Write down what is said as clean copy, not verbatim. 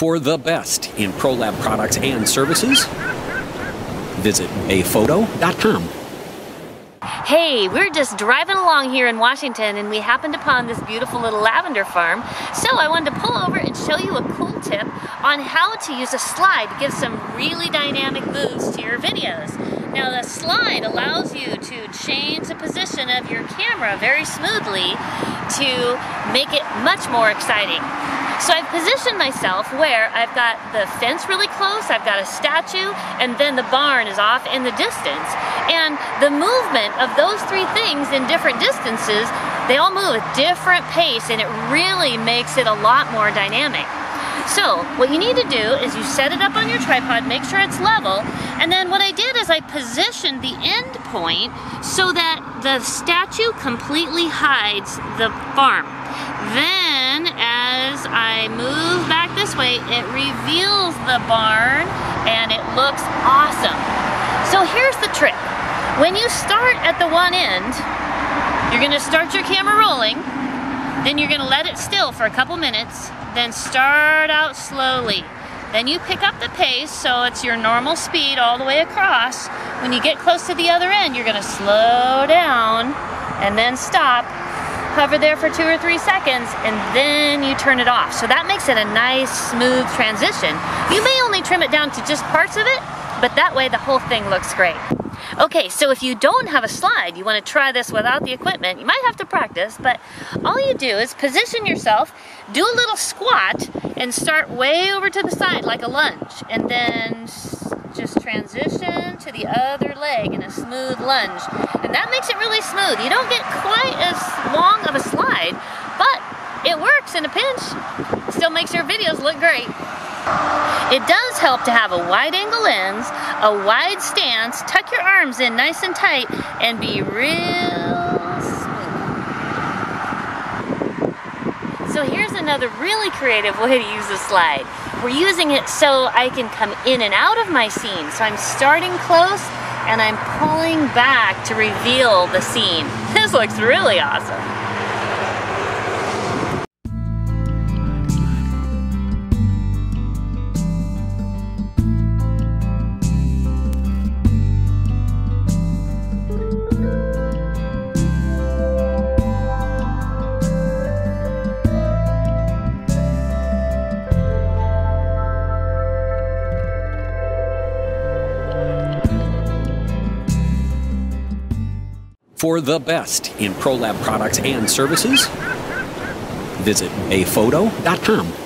For the best in ProLab products and services, visit bayphoto.com. Hey, we're just driving along here in Washington and we happened upon this beautiful little lavender farm. So I wanted to pull over and show you a cool tip on how to use a slide to give some really dynamic moves to your videos. Now the slide allows you to change the position of your camera very smoothly to make it much more exciting. So I've positioned myself where I've got the fence really close, I've got a statue, and then the barn is off in the distance. And the movement of those three things in different distances, they all move at different pace, and it really makes it a lot more dynamic. So what you need to do is you set it up on your tripod, make sure it's level, and then what I did is I positioned the end point so that the statue completely hides the farm. Then as I move back this way, it reveals the barn and it looks awesome. So here's the trick. When you start at the one end, you're gonna start your camera rolling, then you're gonna let it still for a couple minutes, then start out slowly. Then you pick up the pace so it's your normal speed all the way across. When you get close to the other end, you're gonna slow down and then stop. Hover there for 2 or 3 seconds and then you turn it off. So that makes it a nice smooth transition. You may only trim it down to just parts of it, but that way the whole thing looks great. Okay, so if you don't have a slide, you want to try this without the equipment, you might have to practice, but all you do is position yourself, do a little squat, and start way over to the side like a lunge, and then just transition to the other leg in a smooth lunge. And that makes it really smooth. You don't get quite as long of a slide, but it works in a pinch. Still makes your videos look great. It does help to have a wide-angle lens, a wide stance, tuck your arms in nice and tight, and be real smooth. So here's another really creative way to use a slide. We're using it so I can come in and out of my scene. So I'm starting close and I'm pulling back to reveal the scene. This looks really awesome. For the best in ProLab products and services, visit bayphoto.com.